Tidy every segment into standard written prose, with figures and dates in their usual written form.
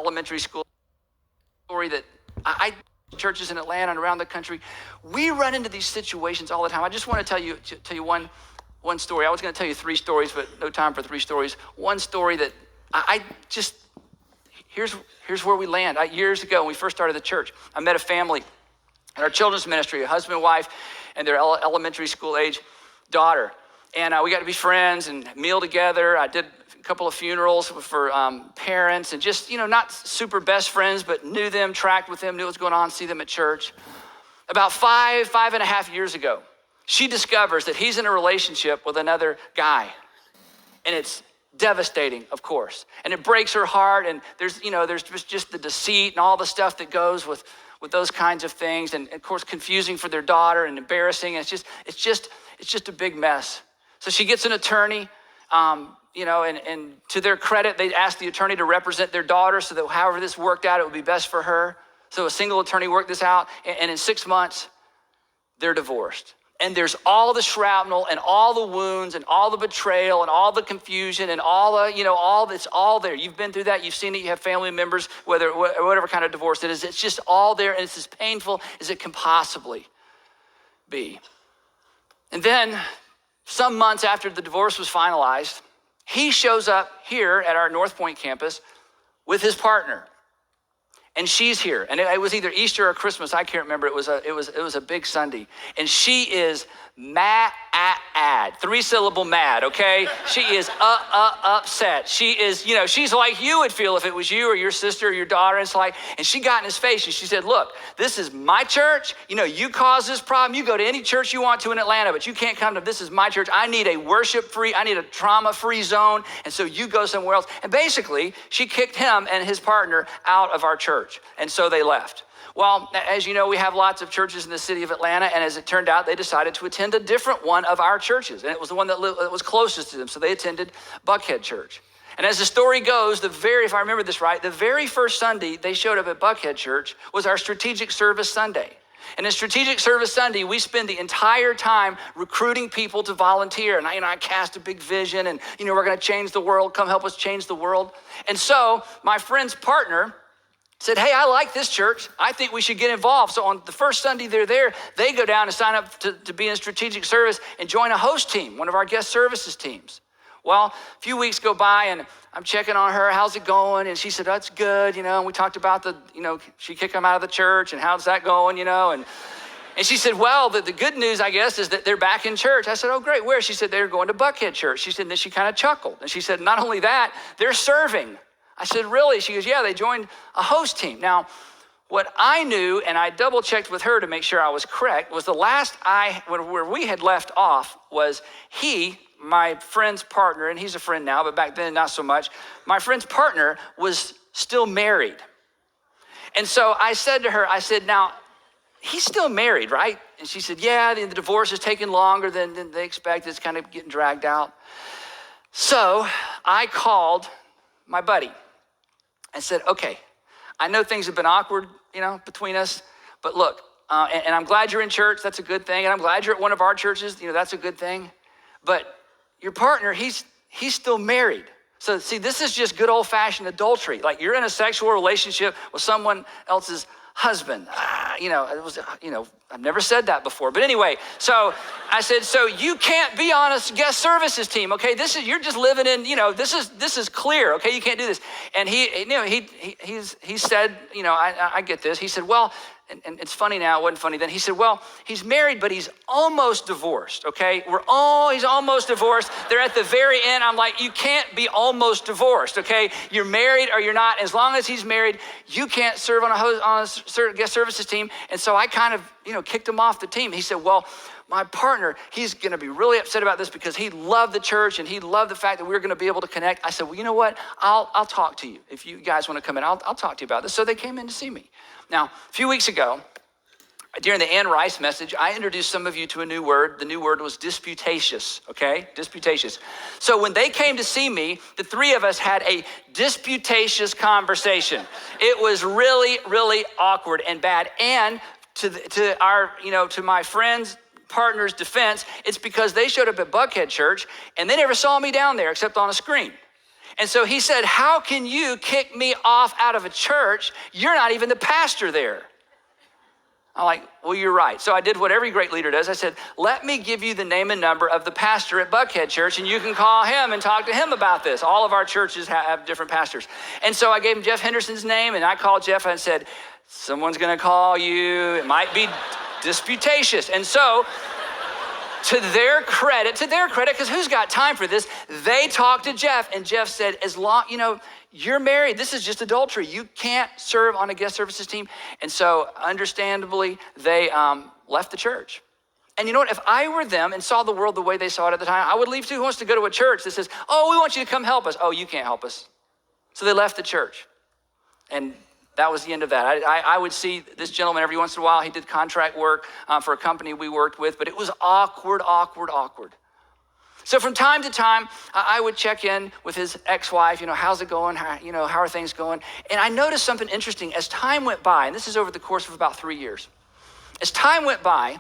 elementary school. Story that I churches in Atlanta and around the country, we run into these situations all the time. I just want to tell you one story. I was going to tell you 3 stories, but no time for 3 stories. One story that here's where we land. Years ago, when we first started the church, I met a family in our children's ministry, a husband and wife, and their elementary school age daughter. And we got to be friends and meal together. I did a couple of funerals for parents, and just, not super best friends, but knew them, tracked with them, knew what was going on, see them at church. About 5.5 years ago, she discovers that he's in a relationship with another guy. And it's devastating, of course. And it breaks her heart, and there's just the deceit and all the stuff that goes with those kinds of things, and of course confusing for their daughter and embarrassing. And it's just a big mess. So she gets an attorney, and to their credit, they asked the attorney to represent their daughter so that however this worked out, it would be best for her. So a single attorney worked this out, and in 6 months, they're divorced. And there's all the shrapnel and all the wounds and all the betrayal and all the confusion and it's all there. You've been through that. You've seen it. You have family members, whatever kind of divorce it is. It's just all there, and it's as painful as it can possibly be. And then some months after the divorce was finalized, he shows up here at our North Point campus with his partner. And she's here, and it was either Easter or Christmas. I can't remember. It was a big Sunday, and she is mad, 3-syllable mad. Okay, she is upset. She is, she's like you would feel if it was you or your sister or your daughter. It's like, and she got in his face and she said, "Look, this is my church. You caused this problem. You go to any church you want to in Atlanta, but you can't come to this is my church. I need a I need a trauma-free zone, and so you go somewhere else." And basically, she kicked him and his partner out of our church. And so they left. Well, as you know, we have lots of churches in the city of Atlanta, and as it turned out, they decided to attend a different one of our churches, and it was the one that was closest to them, so they attended Buckhead Church. And as the story goes, if I remember this right, the very first Sunday they showed up at Buckhead Church was our Strategic Service Sunday. And in Strategic Service Sunday, we spend the entire time recruiting people to volunteer. And I cast a big vision, and we're going to change the world. Come help us change the world. And so my friend's partner said, "Hey, I like this church. I think we should get involved." So on the first Sunday they're there, they go down and sign up to be in strategic service and join a host team, one of our guest services teams. Well, a few weeks go by, and I'm checking on her. "How's it going?" And she said, "That's good." And we talked about she kicked him out of the church, and how's that going, And she said, "Well, the good news, I guess, is that they're back in church." I said, "Oh, great. Where?" She said, "They're going to Buckhead Church." She said, and then she kind of chuckled. And she said, "Not only that, they're serving." I said, "Really?" She goes, "Yeah, they joined a host team." Now, what I knew, and I double checked with her to make sure I was correct, was the last where we had left off was my friend's partner, and he's a friend now, but back then not so much. My friend's partner was still married. And so I said to her, I said, "Now, he's still married, right?" And she said, "Yeah, the divorce is taking longer than they expected. It's kind of getting dragged out." So I called my buddy and said, "Okay, I know things have been awkward, between us, but look, and I'm glad you're in church. That's a good thing. And I'm glad you're at one of our churches. That's a good thing. But your partner, he's still married. So see, this is just good old fashioned adultery. Like you're in a sexual relationship with someone else's husband." I've never said that before, but anyway, so I said, "So you can't be on a guest services team, okay? You're just living in, this is clear, okay? You can't do this." And he said, I get this. He said, "Well," and it's funny now, it wasn't funny then. He said, "Well, he's married, but he's almost divorced, okay? He's almost divorced. They're at the very end." I'm like, "You can't be almost divorced, okay? You're married or you're not. As long as he's married, you can't serve on a guest services team." And so I kind of, kicked him off the team. He said, "Well, my partner, he's going to be really upset about this because he loved the church and he loved the fact that we were going to be able to connect." I said, "Well, you know what? I'll talk to you. If you guys want to come in, I'll talk to you about this." So they came in to see me. Now, a few weeks ago, during the Ann Rice message, I introduced some of you to a new word. The new word was disputatious, okay? Disputatious. So when they came to see me, the three of us had a disputatious conversation. It was really, really awkward and bad. And to my friend's partner's defense, it's because they showed up at Buckhead Church and they never saw me down there except on a screen. And so he said, how can you kick me off out of a church? You're not even the pastor there. I'm like, well, you're right. So I did what every great leader does. I said, let me give you the name and number of the pastor at Buckhead Church, and you can call him and talk to him about this. All of our churches have different pastors. And so I gave him Jeff Henderson's name, and I called Jeff and said, someone's going to call you. It might be disputatious. And so to their credit, because who's got time for this? They talked to Jeff, and Jeff said, as long, you're married. This is just adultery. You can't serve on a guest services team. And so understandably, they left the church. And you know what? If I were them and saw the world the way they saw it at the time, I would leave too. Who wants to go to a church that says, oh, we want you to come help us. Oh, you can't help us. So they left the church. And that was the end of that. I would see this gentleman every once in a while. He did contract work for a company we worked with, but it was awkward. So from time to time, I would check in with his ex-wife, how's it going? How are things going? And I noticed something interesting as time went by, and this is over the course of about 3 years. As time went by,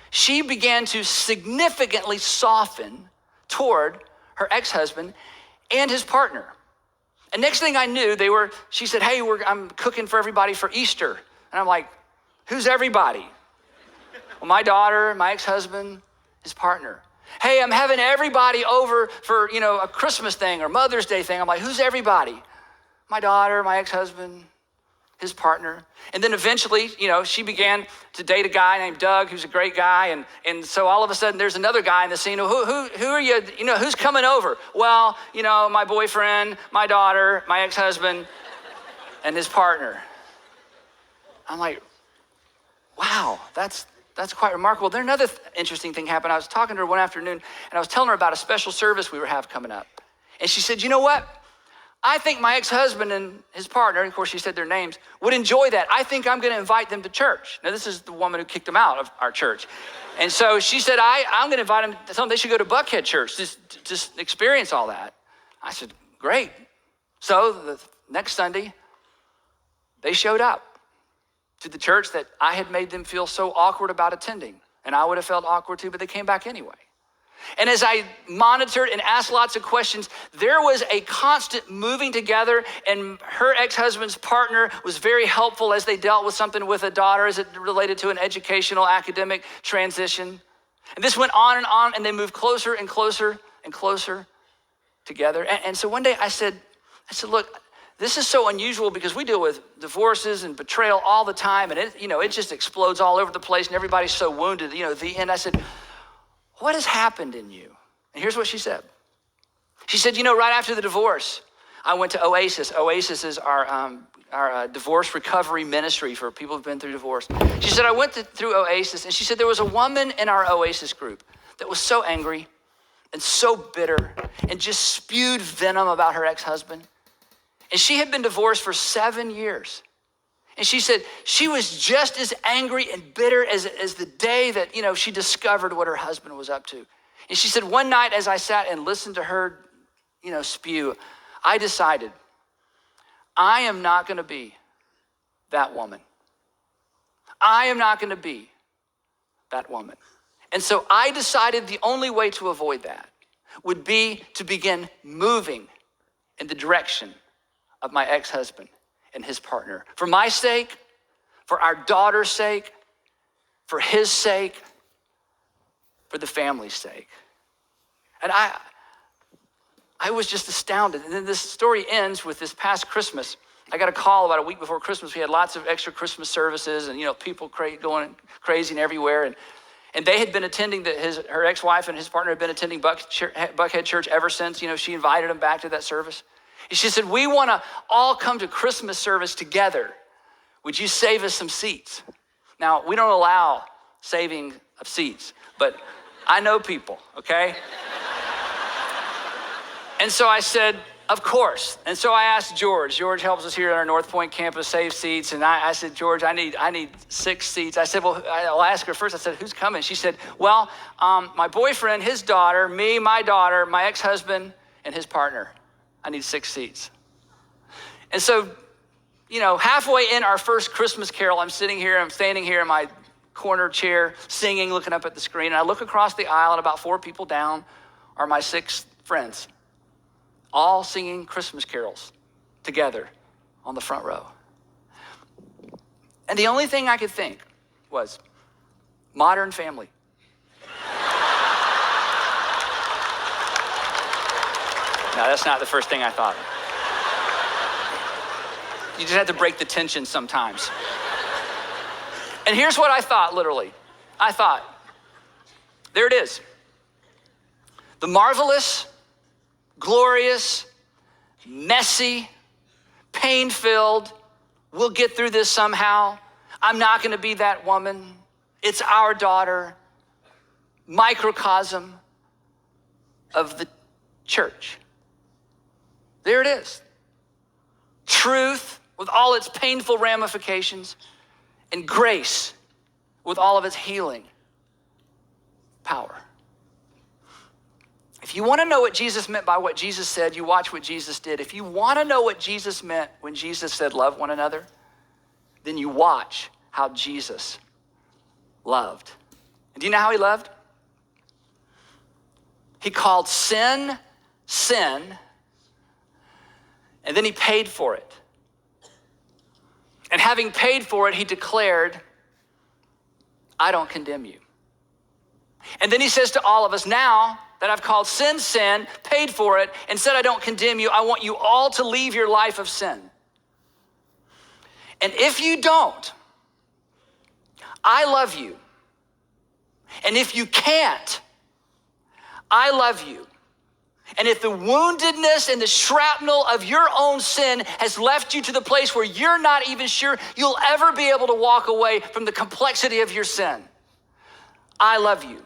she began to significantly soften toward her ex-husband and his partner. And next thing I knew, she said, hey, I'm cooking for everybody for Easter. And I'm like, who's everybody? Well, my daughter, my ex-husband, his partner. Hey, I'm having everybody over for, a Christmas thing or Mother's Day thing. I'm like, who's everybody? My daughter, my ex-husband, his partner. And then eventually, she began to date a guy named Doug, who's a great guy. And so all of a sudden there's another guy in the scene. Who are you? Who's coming over? Well, my boyfriend, my daughter, my ex-husband, and his partner. I'm like, wow, that's quite remarkable. Then another interesting thing happened. I was talking to her one afternoon, and I was telling her about a special service we were having coming up. And she said, you know what? I think my ex-husband and his partner, and of course she said their names, would enjoy that. I think I'm going to invite them to church. Now, this is the woman who kicked them out of our church. And so she said, I'm going to invite them to something. They should go to Buckhead Church, just experience all that. I said, great. So the next Sunday, they showed up to the church that I had made them feel so awkward about attending. And I would have felt awkward too, but they came back anyway. And as I monitored and asked lots of questions, there was a constant moving together, and her ex-husband's partner was very helpful as they dealt with something with a daughter as it related to an educational academic transition. And this went on, and they moved closer and closer and closer together. And so one day I said, look, this is so unusual because we deal with divorces and betrayal all the time, and it just explodes all over the place, and everybody's so wounded. At the end, I said, what has happened in you? And here's what she said. She said, right after the divorce, I went to Oasis. Oasis is our divorce recovery ministry for people who've been through divorce. She said, I went through Oasis, and she said there was a woman in our Oasis group that was so angry and so bitter and just spewed venom about her ex-husband. And she had been divorced for 7 years. And she said she was just as angry and bitter as the day that, she discovered what her husband was up to. And she said, one night as I sat and listened to her, spew, I decided I am not going to be that woman. I am not going to be that woman. And so I decided the only way to avoid that would be to begin moving in the direction of my ex-husband and his partner. For my sake, for our daughter's sake, for his sake, for the family's sake. And I was just astounded. And then this story ends with this past Christmas. I got a call about a week before Christmas. We had lots of extra Christmas services and, people going crazy and everywhere. And they had been attending, her ex-wife and his partner had been attending Buckhead Church ever since. She invited them back to that service. And she said, we want to all come to Christmas service together. Would you save us some seats? Now, we don't allow saving of seats, but I know people, okay? And so I said, of course. And so I asked George. George helps us here at our North Point campus save seats. And I said, George, I need 6 seats. I said, well, I'll ask her first. I said, who's coming? She said, well, my boyfriend, his daughter, me, my daughter, my ex-husband, and his partner. I need 6 seats. And so, halfway in our first Christmas carol, I'm standing here in my corner chair, singing, looking up at the screen. And I look across the aisle, and about 4 people down are my 6 friends. all singing Christmas carols together on the front row. And the only thing I could think was Modern Family. No, that's not the first thing I thought. You just have to break the tension sometimes. And here's what I thought, literally. I thought, there it is. The marvelous, glorious, messy, pain-filled, we'll get through this somehow. I'm not gonna be that woman. It's our daughter. Microcosm of the church. There it is. Truth with all its painful ramifications, and grace with all of its healing power. If you want to know what Jesus meant by what Jesus said, you watch what Jesus did. If you want to know what Jesus meant when Jesus said love one another, then you watch how Jesus loved. And do you know how he loved? He called sin, sin, and then he paid for it. And having paid for it, he declared, I don't condemn you. And then he says to all of us, now that I've called sin, sin, paid for it, and said I don't condemn you, I want you all to leave your life of sin. And if you don't, I love you. And if you can't, I love you. And if the woundedness and the shrapnel of your own sin has left you to the place where you're not even sure you'll ever be able to walk away from the complexity of your sin, I love you.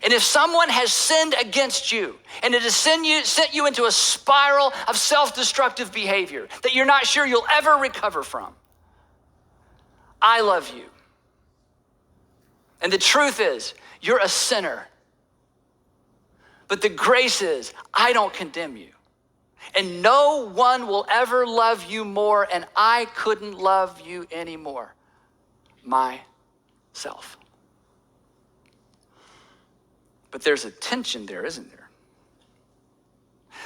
And if someone has sinned against you and it has sent you into a spiral of self-destructive behavior that you're not sure you'll ever recover from, I love you. And the truth is, you're a sinner. But the grace is, I don't condemn you. And no one will ever love you more, and I couldn't love you anymore myself. But there's a tension there, isn't there?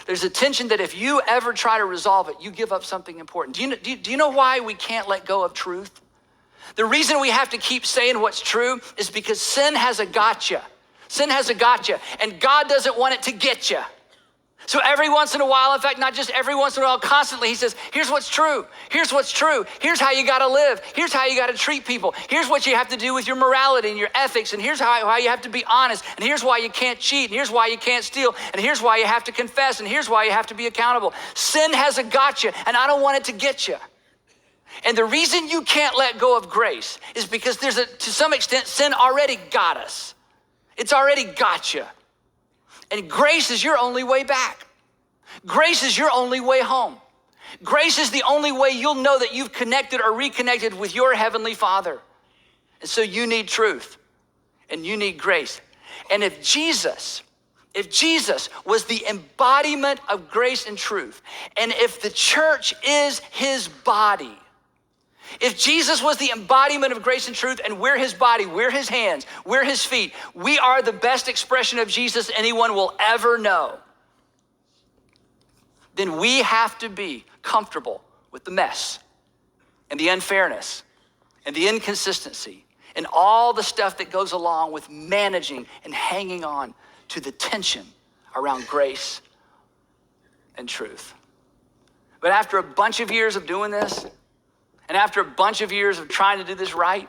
There's a tension that if you ever try to resolve it, you give up something important. Do you know why we can't let go of truth? The reason we have to keep saying what's true is because sin has a gotcha. Sin has a gotcha, and God doesn't want it to get you. So every once in a while, in fact, not just every once in a while, constantly, he says, here's what's true. Here's what's true. Here's how you got to live. Here's how you got to treat people. Here's what you have to do with your morality and your ethics. And here's how you have to be honest. And here's why you can't cheat. And here's why you can't steal. And here's why you have to confess. And here's why you have to be accountable. Sin has a gotcha, and I don't want it to get you. And the reason you can't let go of grace is because to some extent, sin already got us. It's already got you. And grace is your only way back. Grace is your only way home. Grace is the only way you'll know that you've connected or reconnected with your Heavenly Father. And so you need truth and you need grace. And if Jesus was the embodiment of grace and truth, and if the church is his body, if Jesus was the embodiment of grace and truth and we're his body, we're his hands, we're his feet, we are the best expression of Jesus anyone will ever know, then we have to be comfortable with the mess and the unfairness and the inconsistency and all the stuff that goes along with managing and hanging on to the tension around grace and truth. But after a bunch of years of doing this, and after a bunch of years of trying to do this right,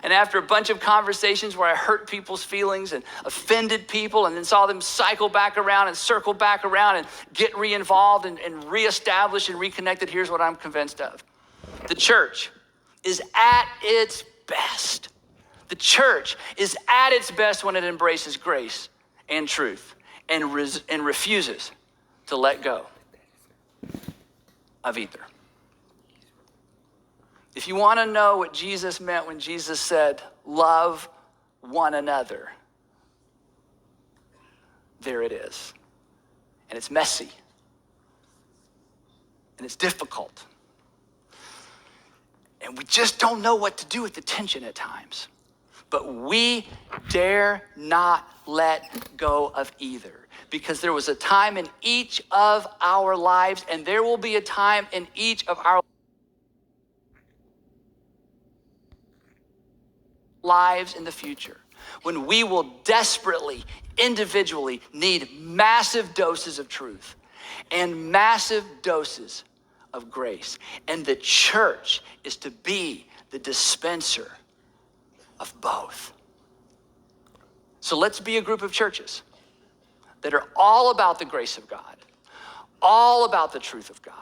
and after a bunch of conversations where I hurt people's feelings and offended people and then saw them cycle back around and circle back around and get re-involved and reestablished and reconnected, here's what I'm convinced of. The church is at its best. The church is at its best when it embraces grace and truth and refuses to let go of either. If you want to know what Jesus meant when Jesus said, love one another, there it is. And it's messy. And it's difficult. And we just don't know what to do with the tension at times. But we dare not let go of either. because there was a time in each of our lives, and there will be a time in each of our lives in the future when we will desperately, individually need massive doses of truth and massive doses of grace. And the church is to be the dispenser of both. So let's be a group of churches that are all about the grace of God, all about the truth of God.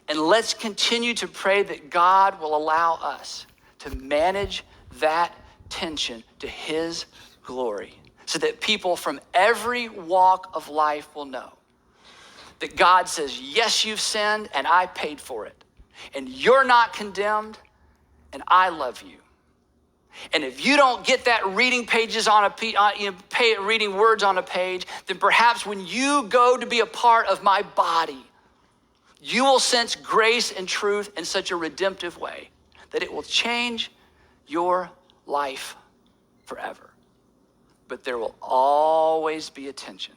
And let's continue to pray that God will allow us to manage that tension to his glory, so that people from every walk of life will know that God says, yes, you've sinned and I paid for it. And you're not condemned and I love you. And if you don't get that reading pages on reading words on a page, then perhaps when you go to be a part of my body, you will sense grace and truth in such a redemptive way that it will change your life forever. But there will always be a tension.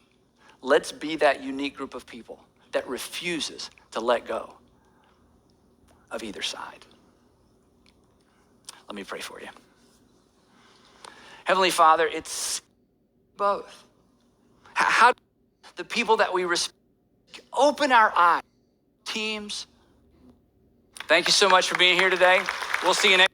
Let's be that unique group of people that refuses to let go of either side. Let me pray for you. Heavenly Father, it's both. How do the people that we respect open our eyes, teams? Thank you so much for being here today. We'll see you next.